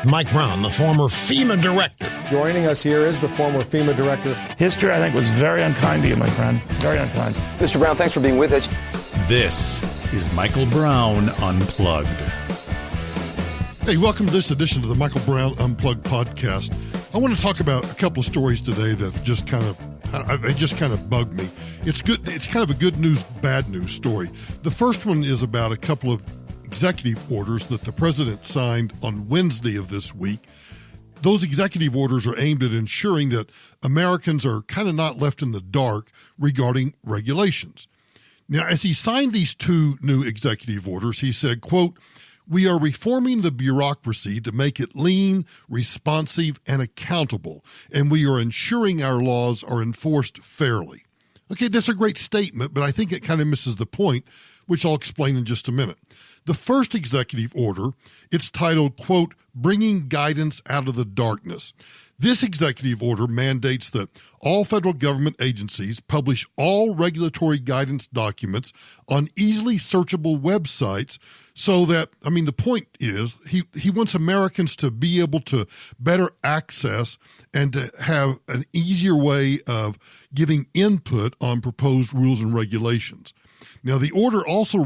Mike Brown, the former FEMA director. Joining us here is the former FEMA director. History, I think, was very unkind to you, my friend. Very unkind. Mr. Brown, thanks for being with us. This is Michael Brown Unplugged. Hey, welcome to this edition of the Michael Brown Unplugged podcast. I want to talk about a couple of stories today that just kind of bugged me. It's good. It's kind of a good news, bad news story. The first one is about a couple of executive orders that the president signed on Wednesday of this week. Those executive orders are aimed at ensuring that Americans are kind of not left in the dark regarding regulations. Now, as he signed these two new executive orders, he said, quote, "We are reforming the bureaucracy to make it lean, responsive, and accountable, and we are ensuring our laws are enforced fairly." Okay, that's a great statement, but I think it kind of misses the point, which I'll explain in just a minute. The first executive order, it's titled, quote, "Bringing Guidance Out of the Darkness." This executive order mandates that all federal government agencies publish all regulatory guidance documents on easily searchable websites so that, the point is he wants Americans to be able to better access and to have an easier way of giving input on proposed rules and regulations. Now, the order also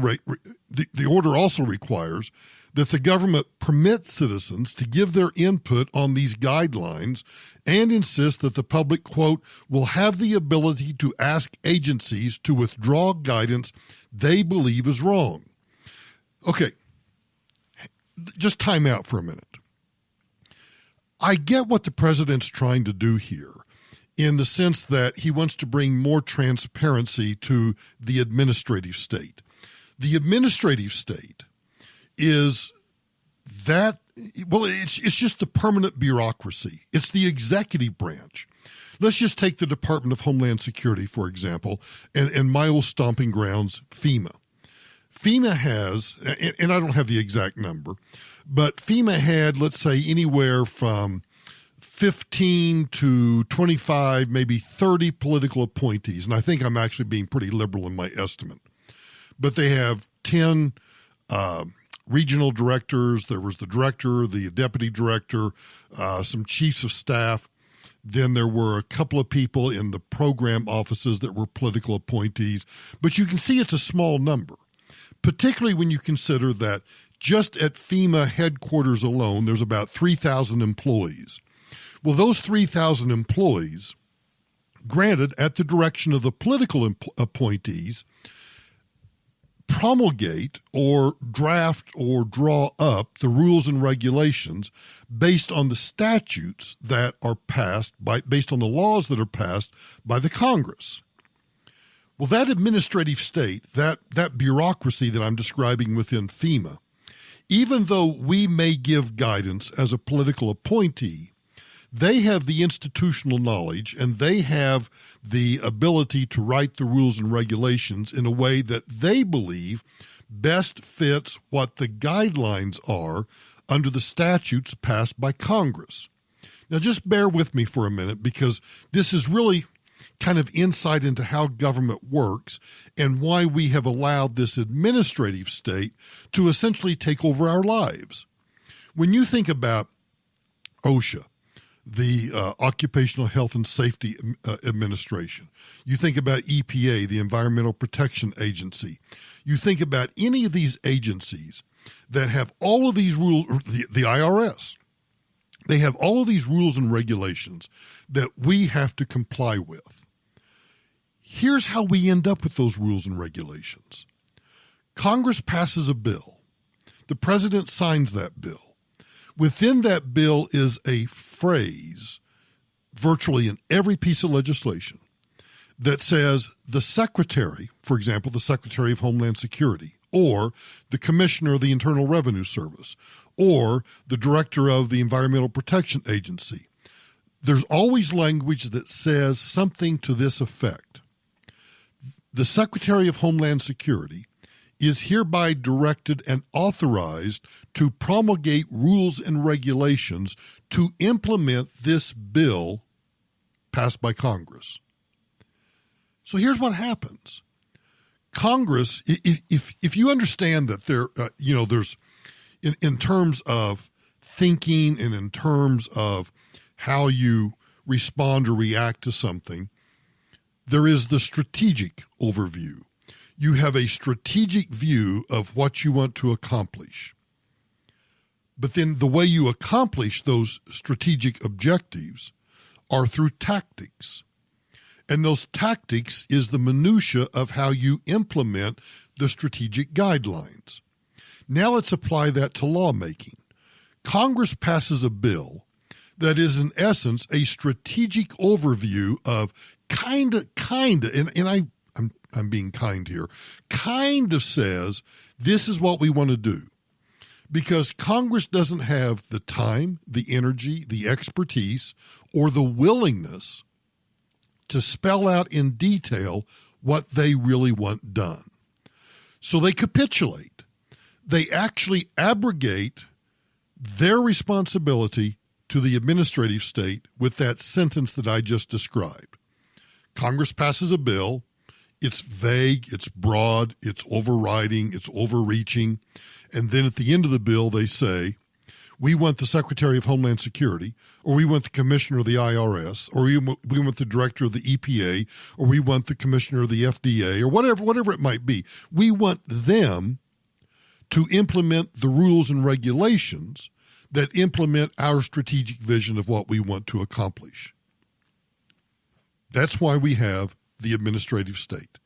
requires that the government permit citizens to give their input on these guidelines and insist that the public, quote, "will have the ability to ask agencies to withdraw guidance they believe is wrong." Okay, just time out for a minute. I get what the president's trying to do here, in the sense that he wants to bring more transparency to the administrative state. The administrative state is that, well, it's just the permanent bureaucracy. It's the executive branch. Let's just take the Department of Homeland Security, for example, and my old stomping grounds, FEMA. FEMA has, and I don't have the exact number, but FEMA had, let's say, anywhere from 15 to 25, maybe 30 political appointees. And I think I'm actually being pretty liberal in my estimate. But they have 10 regional directors. There was the director, the deputy director, some chiefs of staff. Then there were a couple of people in the program offices that were political appointees. But you can see it's a small number, particularly when you consider that just at FEMA headquarters alone, there's about 3,000 employees. Well, those 3,000 employees, granted at the direction of the political appointees, promulgate or draft or draw up the rules and regulations based on the statutes that are passed, based on the laws that are passed by the Congress. Well, that administrative state, that bureaucracy that I'm describing within FEMA, even though we may give guidance as a political appointee, they have the institutional knowledge and they have the ability to write the rules and regulations in a way that they believe best fits what the guidelines are under the statutes passed by Congress. Now, just bear with me for a minute, because this is really kind of insight into how government works and why we have allowed this administrative state to essentially take over our lives. When you think about OSHA, the Occupational Health and Safety Administration, you think about EPA, the Environmental Protection Agency, you think about any of these agencies that have all of these rules, the IRS, they have all of these rules and regulations that we have to comply with. Here's how we end up with those rules and regulations. Congress passes a bill. The president signs that bill. Within that bill is a phrase, virtually in every piece of legislation, that says the secretary, for example, the Secretary of Homeland Security, or the Commissioner of the Internal Revenue Service, or the Director of the Environmental Protection Agency. There's always language that says something to this effect. The Secretary of Homeland Security is hereby directed and authorized to promulgate rules and regulations to implement this bill passed by Congress. So here's what happens. Congress, if you understand that there's in terms of thinking and in terms of how you respond or react to something, there is the strategic overview. You have a strategic view of what you want to accomplish. But then the way you accomplish those strategic objectives are through tactics. And those tactics is the minutia of how you implement the strategic guidelines. Now let's apply that to lawmaking. Congress passes a bill that is in essence a strategic overview of kind of, and I'm being kind here, kind of says this is what we want to do. Because Congress doesn't have the time, the energy, the expertise, or the willingness to spell out in detail what they really want done. So they capitulate. They actually abrogate their responsibility to the administrative state with that sentence that I just described. Congress passes a bill. It's vague, it's broad, it's overriding, it's overreaching. And then at the end of the bill, they say, we want the Secretary of Homeland Security, or we want the Commissioner of the IRS, or we want the Director of the EPA, or we want the Commissioner of the FDA, or whatever it might be. We want them to implement the rules and regulations that implement our strategic vision of what we want to accomplish. That's why we have the administrative state.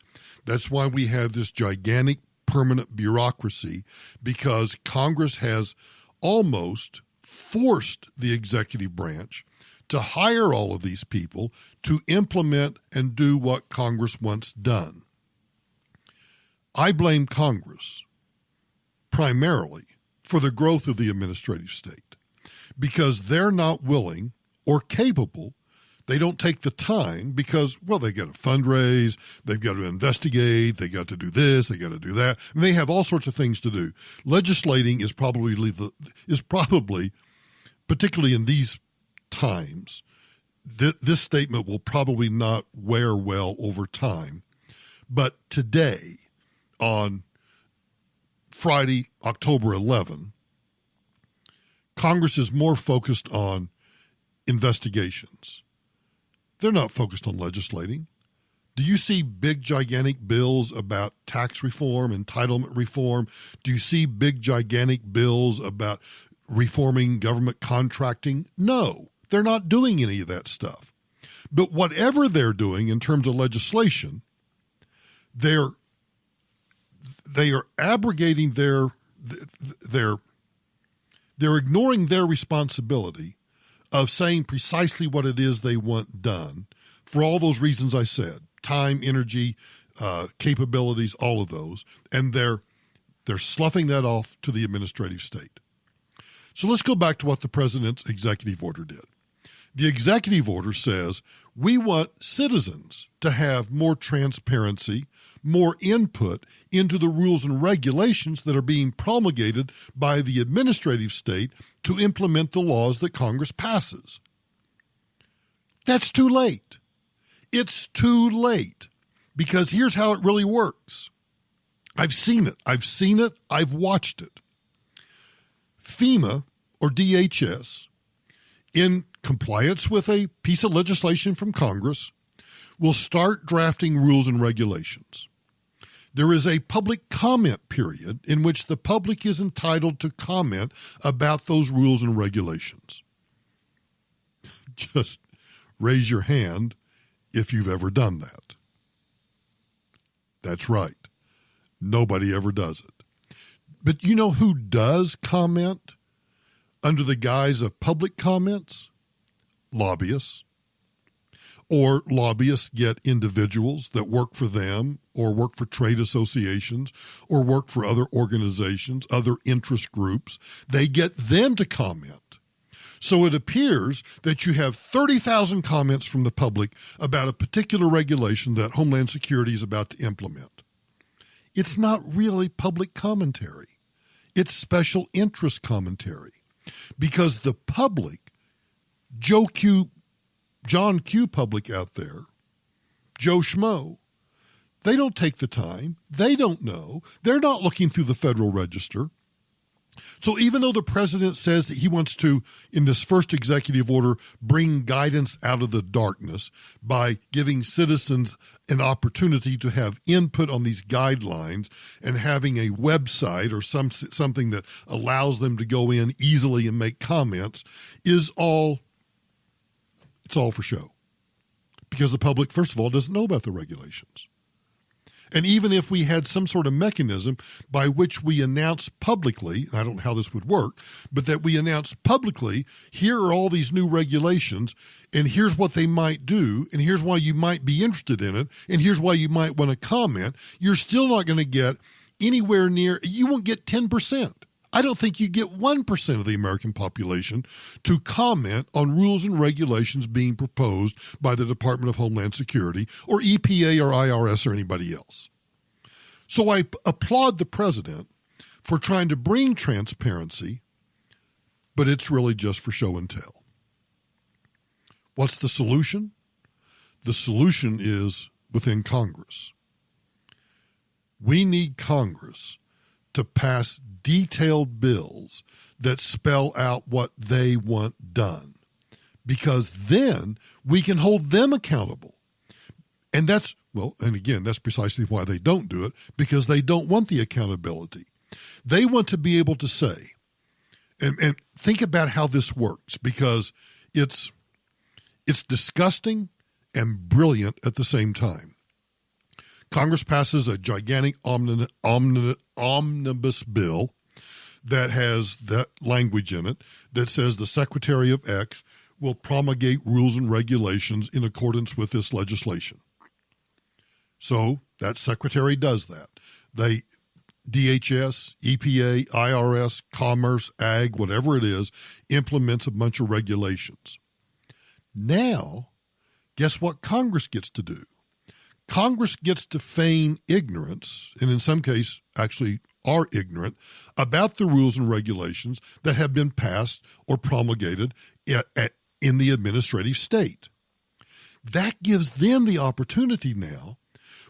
That's why we have this gigantic permanent bureaucracy, because Congress has almost forced the executive branch to hire all of these people to implement and do what Congress wants done. I blame Congress primarily for the growth of the administrative state because they're not willing or capable. They don't take the time because, well, they got to fundraise, they've got to investigate, they got to do this, they got to do that, and they have all sorts of things to do. Legislating is probably, particularly in these times, this statement will probably not wear well over time. But today, on Friday, October 11, Congress is more focused on investigations. They're not focused on legislating. Do you see big, gigantic bills about tax reform, entitlement reform? Do you see big, gigantic bills about reforming government contracting? No, they're not doing any of that stuff. But whatever they're doing in terms of legislation, they are abrogating they're ignoring their responsibility of saying precisely what it is they want done for all those reasons I said, time, energy, capabilities, all of those, and they're sloughing that off to the administrative state. So let's go back to what the president's executive order did. The executive order says we want citizens to have more transparency, more input into the rules and regulations that are being promulgated by the administrative state to implement the laws that Congress passes. That's too late. It's too late because here's how it really works. I've seen it. I've watched it. FEMA or DHS, in compliance with a piece of legislation from Congress, will start drafting rules and regulations. There is a public comment period in which the public is entitled to comment about those rules and regulations. Just raise your hand if you've ever done that. That's right. Nobody ever does it. But you know who does comment under the guise of public comments? Lobbyists. Or lobbyists get individuals that work for them or work for trade associations or work for other organizations, other interest groups. They get them to comment. So it appears that you have 30,000 comments from the public about a particular regulation that Homeland Security is about to implement. It's not really public commentary. It's special interest commentary because the public, John Q. public out there, Joe Schmo, they don't take the time. They don't know. They're not looking through the Federal Register. So even though the president says that he wants to, in this first executive order, bring guidance out of the darkness by giving citizens an opportunity to have input on these guidelines and having a website or something that allows them to go in easily and make comments, it's all for show. Because the public, first of all, doesn't know about the regulations. And even if we had some sort of mechanism by which we announce publicly, I don't know how this would work, but that we announce publicly, here are all these new regulations, and here's what they might do, and here's why you might be interested in it, and here's why you might want to comment, you're still not going to get anywhere near, you won't get 10%. I don't think you get 1% of the American population to comment on rules and regulations being proposed by the Department of Homeland Security or EPA or IRS or anybody else. So I applaud the president for trying to bring transparency, but it's really just for show and tell. What's the solution? The solution is within Congress. We need Congress to pass detailed bills that spell out what they want done, because then we can hold them accountable. And that's precisely why they don't do it, because they don't want the accountability. They want to be able to say, and think about how this works, because it's disgusting and brilliant at the same time. Congress passes a gigantic omnibus bill that has that language in it that says the Secretary of X will promulgate rules and regulations in accordance with this legislation. So that secretary does that. DHS, EPA, IRS, Commerce, Ag, whatever it is, implements a bunch of regulations. Now, guess what Congress gets to do? Congress gets to feign ignorance, and in some cases actually are ignorant, about the rules and regulations that have been passed or promulgated in the administrative state. That gives them the opportunity now,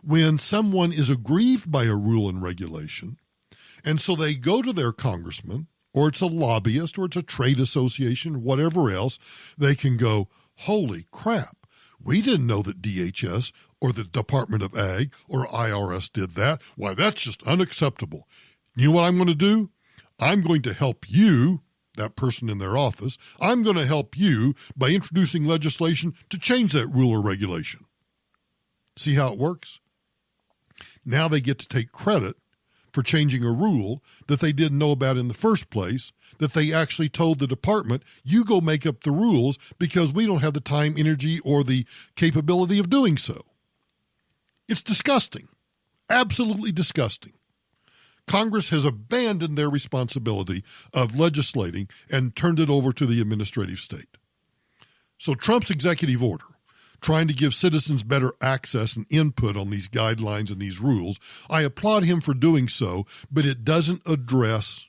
when someone is aggrieved by a rule and regulation, and so they go to their congressman, or it's a lobbyist, or it's a trade association, whatever else, they can go, holy crap, we didn't know that DHS or the Department of Ag or IRS did that. Why, that's just unacceptable. You know what I'm going to do? I'm going to help you, that person in their office, I'm going to help you by introducing legislation to change that rule or regulation. See how it works? Now they get to take credit for changing a rule that they didn't know about in the first place, that they actually told the department, you go make up the rules because we don't have the time, energy, or the capability of doing so. It's disgusting. Absolutely disgusting. Congress has abandoned their responsibility of legislating and turned it over to the administrative state. So Trump's executive order, trying to give citizens better access and input on these guidelines and these rules, I applaud him for doing so, but it doesn't address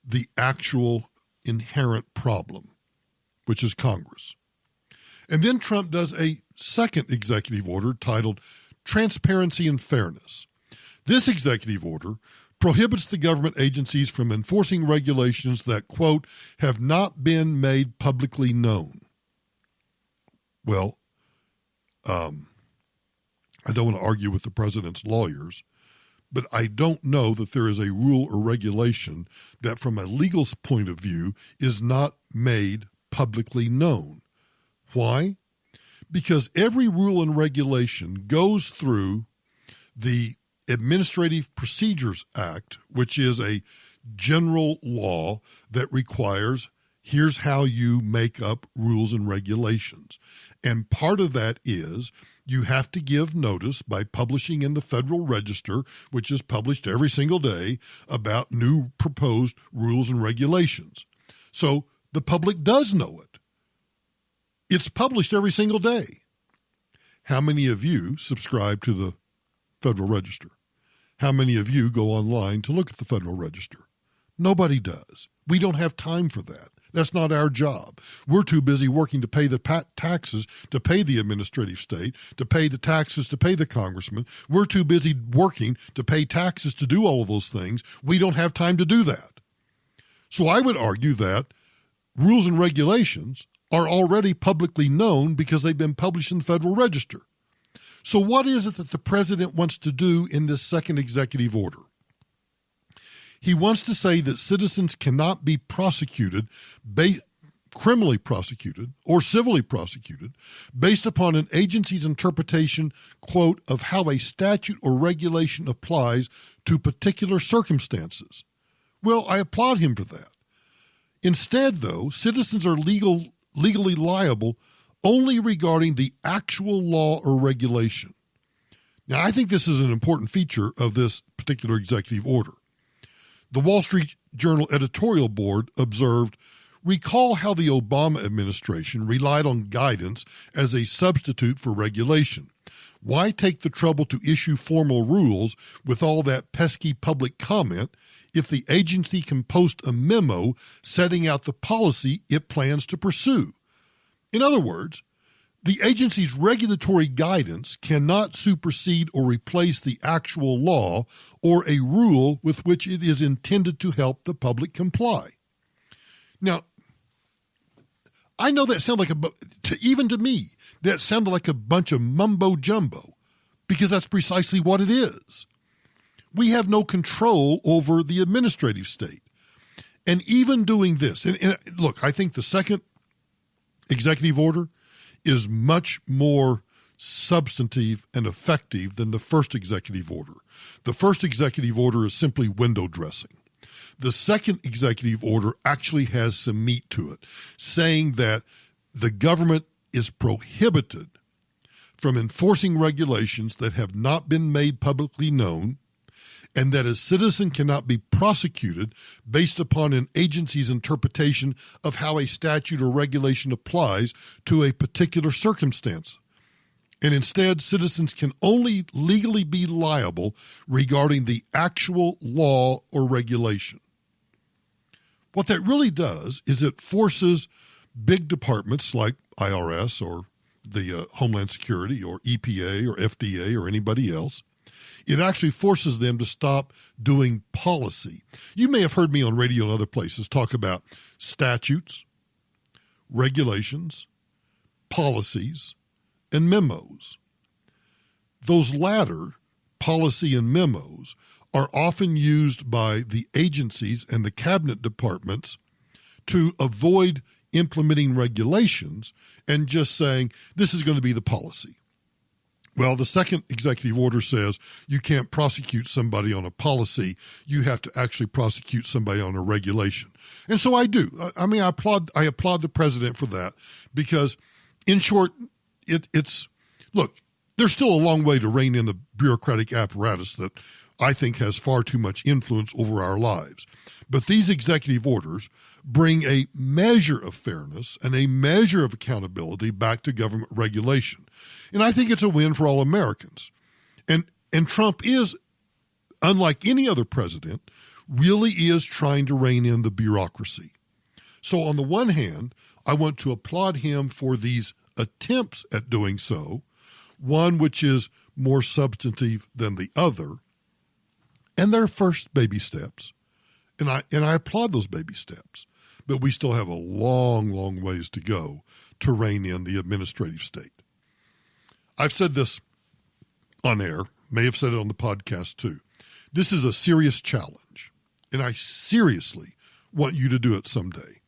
the actual inherent problem, which is Congress. And then Trump does a second executive order titled Transparency and Fairness. This executive order prohibits the government agencies from enforcing regulations that, quote, have not been made publicly known. Well, I don't want to argue with the president's lawyers, but I don't know that there is a rule or regulation that from a legal point of view is not made publicly known. Why? Because every rule and regulation goes through the Administrative Procedures Act, which is a general law that requires here's how you make up rules and regulations. And part of that is you have to give notice by publishing in the Federal Register, which is published every single day, about new proposed rules and regulations. So the public does know it. It's published every single day. How many of you subscribe to the Federal Register? How many of you go online to look at the Federal Register? Nobody does. We don't have time for that. That's not our job. We're too busy working to pay the taxes, to pay the administrative state, to pay the taxes, to pay the congressman. We're too busy working to pay taxes to do all of those things. We don't have time to do that. So I would argue that rules and regulations are already publicly known because they've been published in the Federal Register. So what is it that the president wants to do in this second executive order? He wants to say that citizens cannot be prosecuted, criminally prosecuted or civilly prosecuted, based upon an agency's interpretation, quote, of how a statute or regulation applies to particular circumstances. Well, I applaud him for that. Instead, though, citizens are legally liable only regarding the actual law or regulation. Now, I think this is an important feature of this particular executive order. The Wall Street Journal editorial board observed, recall how the Obama administration relied on guidance as a substitute for regulation. Why take the trouble to issue formal rules with all that pesky public comment if the agency can post a memo setting out the policy it plans to pursue? In other words, the agency's regulatory guidance cannot supersede or replace the actual law or a rule with which it is intended to help the public comply. Now, I know that sounds like even to me, that sounded like a bunch of mumbo jumbo, because that's precisely what it is. We have no control over the administrative state. And even doing this, and look, I think the second executive order is much more substantive and effective than the first executive order. The first executive order is simply window dressing. The second executive order actually has some meat to it, saying that the government is prohibited from enforcing regulations that have not been made publicly known, and that a citizen cannot be prosecuted based upon an agency's interpretation of how a statute or regulation applies to a particular circumstance. And instead, citizens can only legally be liable regarding the actual law or regulation. What that really does is it forces big departments like IRS or the Homeland Security or EPA or FDA or anybody else, it actually forces them to stop doing policy. You may have heard me on radio and other places talk about statutes, regulations, policies, and memos. Those latter, policy and memos, are often used by the agencies and the cabinet departments to avoid implementing regulations and just saying, this is going to be the policy. Well, the second executive order says you can't prosecute somebody on a policy. You have to actually prosecute somebody on a regulation. And so I do. I mean, I applaud the president for that because, in short, look, there's still a long way to rein in the bureaucratic apparatus that I think has far too much influence over our lives. But these executive orders bring a measure of fairness and a measure of accountability back to government regulation. And I think it's a win for all Americans. And Trump is, unlike any other president, really is trying to rein in the bureaucracy. So on the one hand, I want to applaud him for these attempts at doing so, one which is more substantive than the other, and they're first baby steps. And I applaud those baby steps. But we still have a long, long ways to go to rein in the administrative state. I've said this on air, may have said it on the podcast too. This is a serious challenge, and I seriously want you to do it someday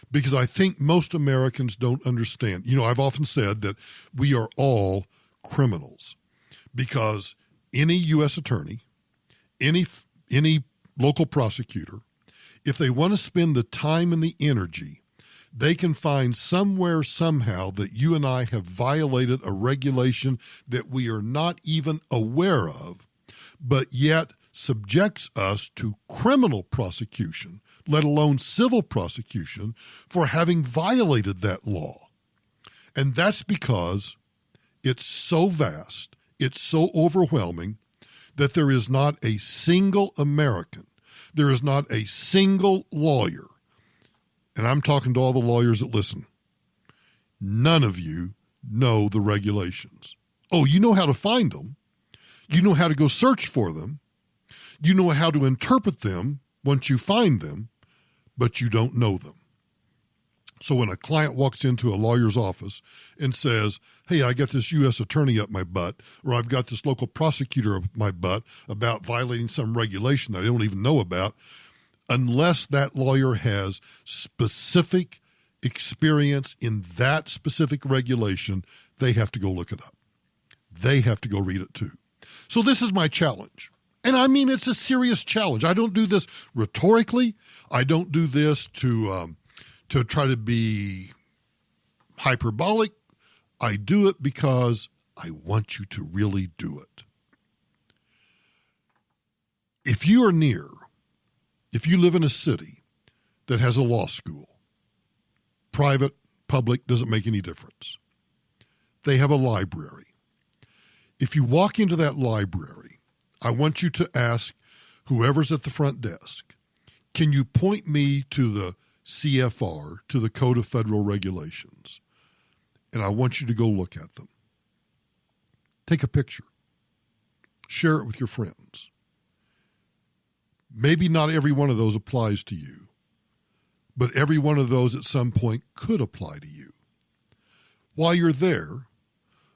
because I think most Americans don't understand. You know, I've often said that we are all criminals because any U.S. attorney, any local prosecutor, if they want to spend the time and the energy, they can find somewhere, somehow, that you and I have violated a regulation that we are not even aware of, but yet subjects us to criminal prosecution, let alone civil prosecution, for having violated that law. And that's because it's so vast, it's so overwhelming, that there is not a single American, there is not a single lawyer, and I'm talking to all the lawyers that listen, none of you know the regulations. Oh, you know how to find them. You know how to go search for them. You know how to interpret them once you find them, but you don't know them. So when a client walks into a lawyer's office and says, hey, I got this U.S. attorney up my butt, or I've got this local prosecutor up my butt about violating some regulation that I don't even know about, unless that lawyer has specific experience in that specific regulation, they have to go look it up. They have to go read it too. So this is my challenge. And I mean, it's a serious challenge. I don't do this rhetorically. I don't do this to try to be hyperbolic. I do it because I want you to really do it. If you live in a city that has a law school, private, public, doesn't make any difference. They have a library. If you walk into that library, I want you to ask whoever's at the front desk, can you point me to the CFR, to the Code of Federal Regulations? And I want you to go look at them. Take a picture. Share it with your friends. Maybe not every one of those applies to you, but every one of those at some point could apply to you. While you're there,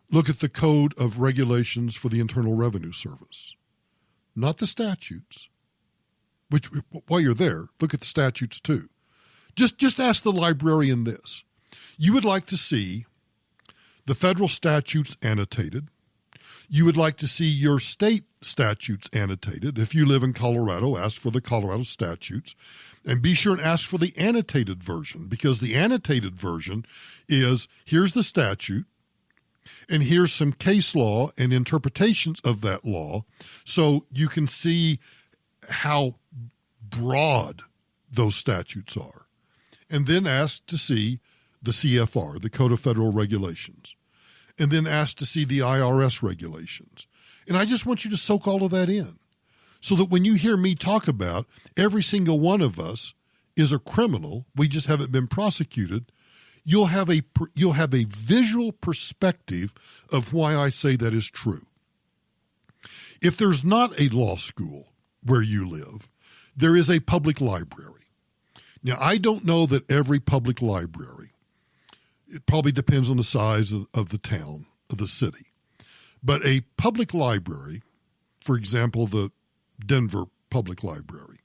look at the Code of Regulations for the Internal Revenue Service. Not the statutes. Which, while you're there, look at the statutes too. Just ask the librarian this. You would like to see the federal statutes annotated. You would like to see your state statutes annotated. If you live in Colorado, ask for the Colorado statutes. And be sure and ask for the annotated version, because the annotated version is, here's the statute, and here's some case law and interpretations of that law, so you can see how broad those statutes are. And then ask to see the CFR, the Code of Federal Regulations. And then ask to see the IRS regulations. And I just want you to soak all of that in, so that when you hear me talk about every single one of us is a criminal, we just haven't been prosecuted, you'll have a visual perspective of why I say that is true. If there's not a law school where you live, there is a public library. Now, I don't know that every public library, it probably depends on the size of the town, of the city, but a public library, for example, the Denver Public Library,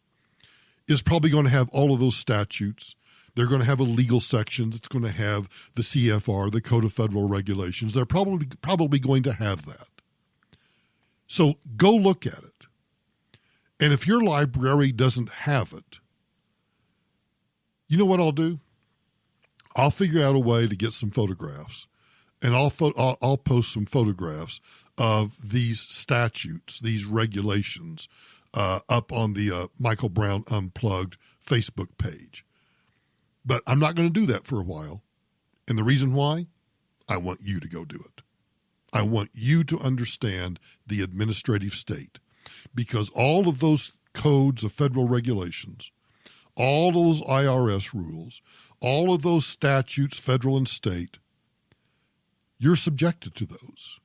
is probably going to have all of those statutes. They're going to have a legal section. It's going to have the CFR, the Code of Federal Regulations. They're probably going to have that. So go look at it. And if your library doesn't have it, you know what I'll do? I'll figure out a way to get some photographs, and I'll post some photographs of these statutes, these regulations, up on the Michael Brown Unplugged Facebook page. But I'm not going to do that for a while. And the reason why? I want you to go do it. I want you to understand the administrative state, because all of those codes of federal regulations, all those IRS rules, all of those statutes, federal and state, you're subjected to those.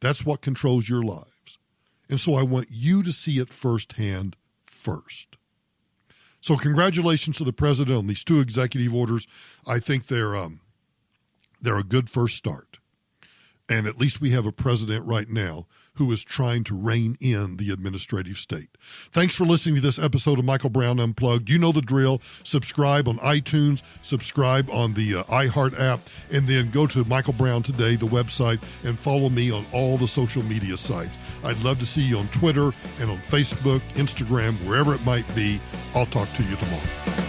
That's what controls your lives. And so I want you to see it firsthand first. So congratulations to the president on these 2 executive orders. I think they're a good first start. And at least we have a president right now who is trying to rein in the administrative state. Thanks for listening to this episode of Michael Brown Unplugged. You know the drill. Subscribe on iTunes, subscribe on the iHeart app, and then go to Michael Brown Today, the website, and follow me on all the social media sites. I'd love to see you on Twitter and on Facebook, Instagram, wherever it might be. I'll talk to you tomorrow.